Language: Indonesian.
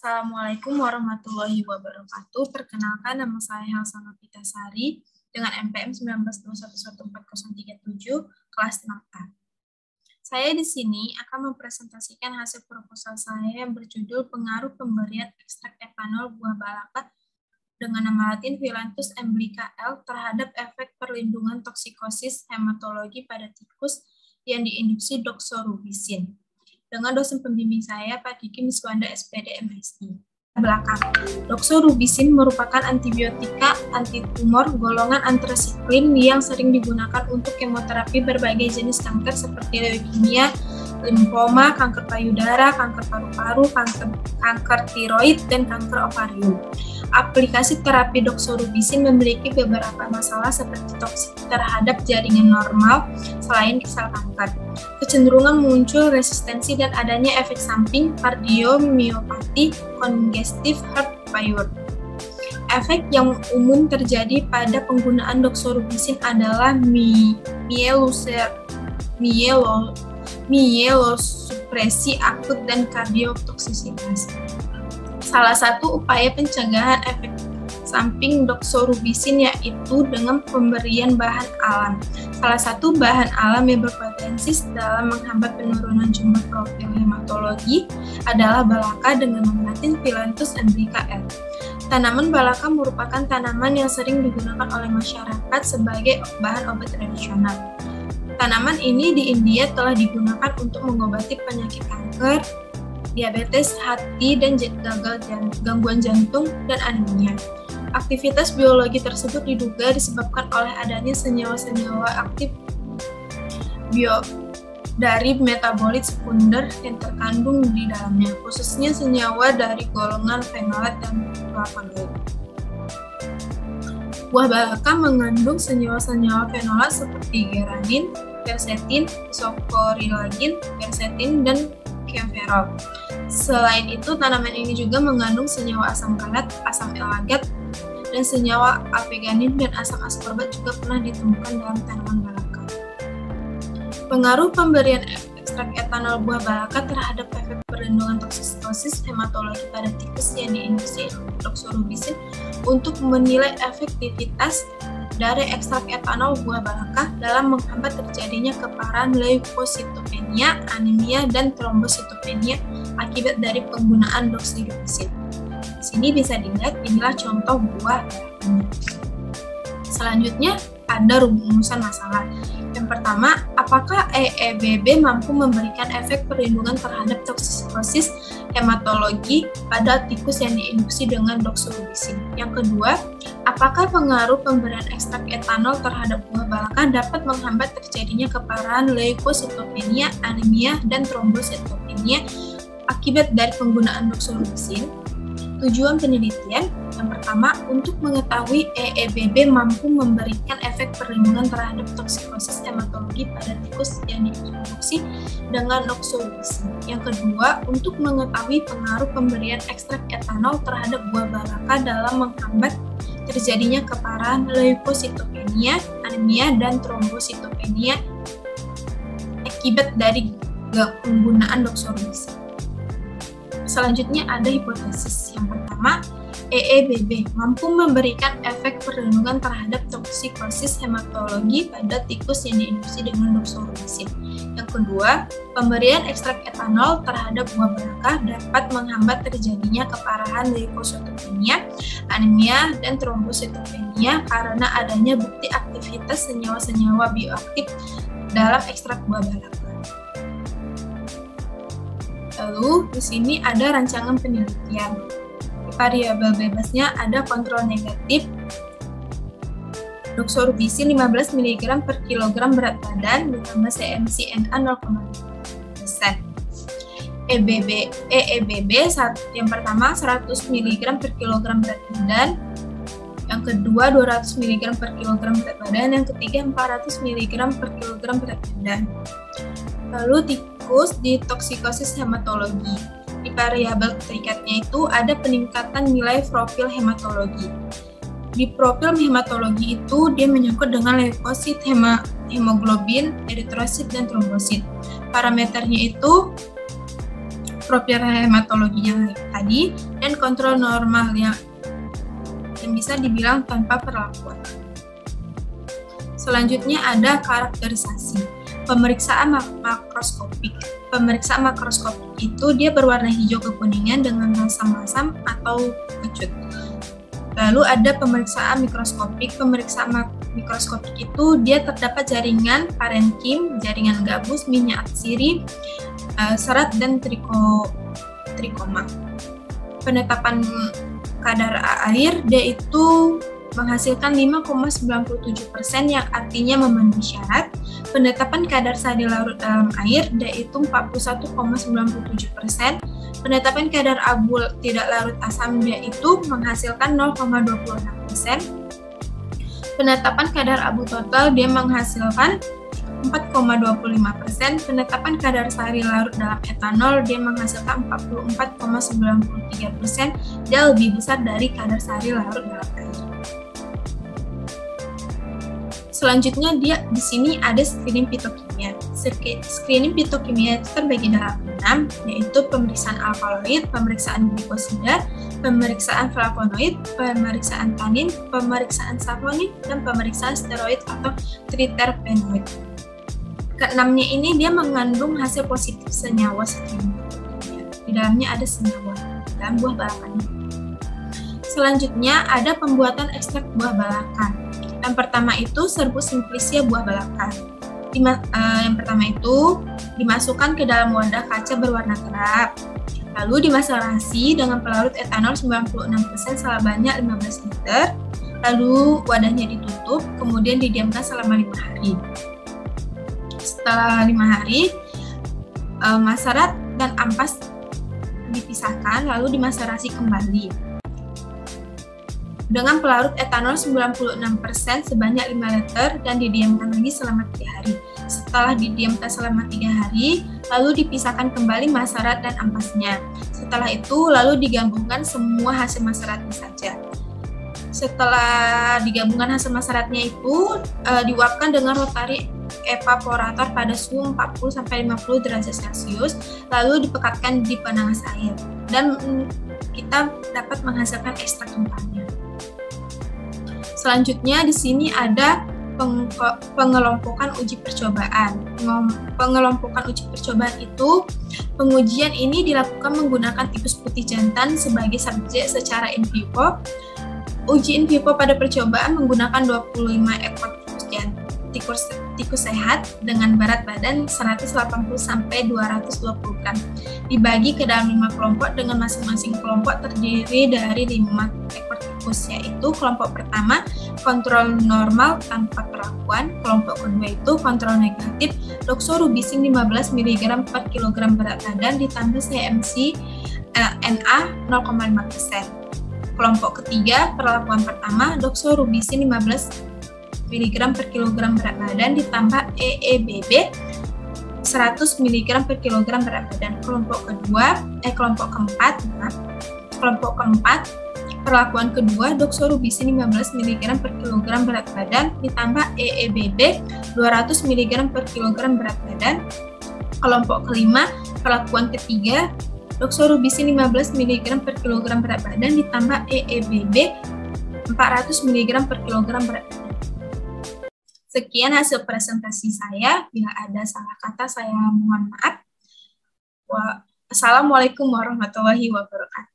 Assalamualaikum warahmatullahi wabarakatuh. Perkenalkan, nama saya Helsa Novitasari dengan NPM 19211437 kelas 6A. Saya di sini akan mempresentasikan hasil proposal saya yang berjudul pengaruh pemberian ekstrak etanol buah balaka dengan nama latin Phyllanthus emblica L terhadap efek perlindungan toksikosis hematologi pada tikus yang diinduksi doxorubicin. Dengan dosen pembimbing saya, Pak Diki Miswanda, SPD, MSI. Belakang, doxorubicin merupakan antibiotika antitumor golongan antrasiklin yang sering digunakan untuk kemoterapi berbagai jenis kanker seperti leukemia, limfoma, kanker payudara, kanker paru-paru, kanker tiroid, dan kanker ovarium. Aplikasi terapi doxorubicin memiliki beberapa masalah seperti toksik terhadap jaringan normal selain sel kanker, kecenderungan muncul resistensi dan adanya efek samping kardiomyopati, congestive heart failure. Efek yang umum terjadi pada penggunaan doxorubicin adalah mielosupresi akut dan kardiotoksisitas. Salah satu upaya pencegahan efek samping doxorubicin yaitu dengan pemberian bahan alam. Salah satu bahan alam yang berpotensi dalam menghambat penurunan jumlah profil hematologi adalah balaka dengan nama latin Phyllanthus emblica L. Tanaman balaka merupakan tanaman yang sering digunakan oleh masyarakat sebagai bahan obat tradisional. Tanaman ini di India telah digunakan untuk mengobati penyakit kanker, diabetes, hati, dan gangguan jantung, dan anemia. Aktivitas biologi tersebut diduga disebabkan oleh adanya senyawa-senyawa aktif dari metabolit sekunder yang terkandung di dalamnya, khususnya senyawa dari golongan fenolat dan flavonoid. Buah balaka mengandung senyawa-senyawa fenolat seperti geranin, quercetin, isokorilagin, quercetin, dan keferol. Selain itu, tanaman ini juga mengandung senyawa asam kalat, asam elagat, dan senyawa aveganin dan asam ascorbat juga pernah ditemukan dalam tanaman balaka. Pengaruh pemberian ekstrak etanol buah balaka terhadap efek perlindungan toksikosis hematologi pada tikus yang diinduksi doxorubicin untuk menilai efektivitas dari ekstrak etanol buah balaka dalam menghambat terjadinya keparahan leukositopenia, anemia, dan trombositopenia akibat dari penggunaan doxorubicin. Di sini bisa dilihat, inilah contoh buah balakanya. Selanjutnya, ada rumusan masalah. Yang pertama, apakah EEBB mampu memberikan efek perlindungan terhadap toksikosis hematologi pada tikus yang diinduksi dengan doxorubicin? Yang kedua, apakah pengaruh pemberian ekstrak etanol terhadap buah balaka dapat menghambat terjadinya keparahan leukositopenia, anemia, dan trombositopenia akibat dari penggunaan doxorubicin? Tujuan penelitian, yang pertama, untuk mengetahui EEBB mampu memberikan efek perlindungan terhadap toksikosis hematologi pada tikus yang diinduksi dengan doxorubicin. Yang kedua, untuk mengetahui pengaruh pemberian ekstrak etanol terhadap buah balaka dalam menghambat terjadinya keparahan leukositopenia, anemia, dan trombositopenia akibat dari penggunaan doxorubicin. Selanjutnya ada hipotesis. Yang pertama, EEBB mampu memberikan efek perlindungan terhadap toksikosis hematologi pada tikus yang diinduksi dengan doxorubicin. Yang kedua, pemberian ekstrak etanol terhadap buah balaka dapat menghambat terjadinya keparahan leukositopenia, anemia, dan trombositopenia karena adanya bukti aktivitas senyawa-senyawa bioaktif dalam ekstrak buah balaka. Lalu, di sini ada rancangan penelitian. Variabel bebasnya ada kontrol negatif doxorubicin 15 mg per kilogram berat badan ditambah cmCNA 0,5%. EEBB yang pertama 100 mg per kilogram berat badan, yang kedua 200 mg per kilogram berat badan, yang ketiga 400 mg per kilogram berat badan. Lalu tikus di toksikosis hematologi. Di variabel terikatnya itu ada peningkatan nilai profil hematologi. Di profil hematologi itu dia menyangkut dengan leukosit, hemoglobin, eritrosit, dan trombosit. Parameternya itu profil hematologi yang tadi, dan kontrol normal yang bisa dibilang tanpa perlakuan. Selanjutnya ada karakterisasi. Pemeriksaan makroskopik. Pemeriksaan makroskopik itu dia berwarna hijau kekuningan dengan rasa masam atau kecut. Lalu ada pemeriksaan mikroskopik. Pemeriksaan mikroskopik itu dia terdapat jaringan parenkim, jaringan gabus, minyak atsiri, serat, dan trikoma. Penetapan kadar air dia itu menghasilkan 5,97% yang artinya memenuhi syarat. Penetapan kadar sari larut dalam air dia itu 41,97%. Penetapan kadar abu tidak larut asam dia itu menghasilkan 0,26%. Penetapan kadar abu total dia menghasilkan 4,25%. Penetapan kadar sari larut dalam etanol dia menghasilkan 44,93%. Dia lebih besar dari kadar sari larut dalam air. Selanjutnya di sini ada screening fitokimia. Screening fitokimia itu terbagi dalam 6, yaitu pemeriksaan alkaloid, pemeriksaan glikosida, pemeriksaan flavonoid, pemeriksaan tanin, pemeriksaan saponin, dan pemeriksaan steroid atau triterpenoid. Keenamnya ini dia mengandung hasil positif senyawa screening fitokimia. Di dalamnya ada senyawa dalam buah balakannya. Selanjutnya ada pembuatan ekstrak buah balakan. Yang pertama itu serbuk simplicia buah balakan. Yang pertama itu dimasukkan ke dalam wadah kaca berwarna gelap. Lalu dimaserasi dengan pelarut etanol 96% sebanyak 15 liter. Lalu wadahnya ditutup, kemudian didiamkan selama 5 hari. Setelah 5 hari, maserat dan ampas dipisahkan, lalu dimaserasi kembali dengan pelarut etanol 96% sebanyak 5 liter dan didiamkan lagi selama 3 hari. Setelah didiamkan selama 3 hari, lalu dipisahkan kembali maserat dan ampasnya. Setelah itu, lalu digabungkan semua hasil maseratnya saja. Setelah digabungkan hasil maseratnya itu, diuapkan dengan rotary evaporator pada suhu 40-50 derajat Celcius, lalu dipekatkan di penanas air, dan kita dapat menghasilkan ekstrak mentahnya. Selanjutnya di sini ada pengelompokan uji percobaan. Pengelompokan uji percobaan itu pengujian ini dilakukan menggunakan tikus putih jantan sebagai subjek secara in vivo. Uji in vivo pada percobaan menggunakan 25 ekor tikus sehat dengan berat badan 180 sampai 220 gram. Dibagi ke dalam 5 kelompok dengan masing-masing kelompok terdiri dari 5 ekor tikus, yaitu kelompok pertama kontrol normal tanpa perlakuan, kelompok kedua itu kontrol negatif, doxorubicin 15 mg per kilogram berat badan ditambah CMC NA 0,5%. Kelompok ketiga perlakuan pertama doxorubicin 15 mg per kilogram berat badan ditambah EEBB 100 mg per kilogram berat badan. Kelompok keempat perlakuan kedua doxorubicin 15 mg per kilogram berat badan ditambah EEBB 200 mg per kilogram berat badan. Kelompok kelima perlakuan ketiga doxorubicin 15 mg per kilogram berat badan ditambah EEBB 400 mg per kilogram berat badan. Sekian hasil presentasi saya. Bila ada salah kata, saya mohon maaf. Assalamualaikum warahmatullahi wabarakatuh.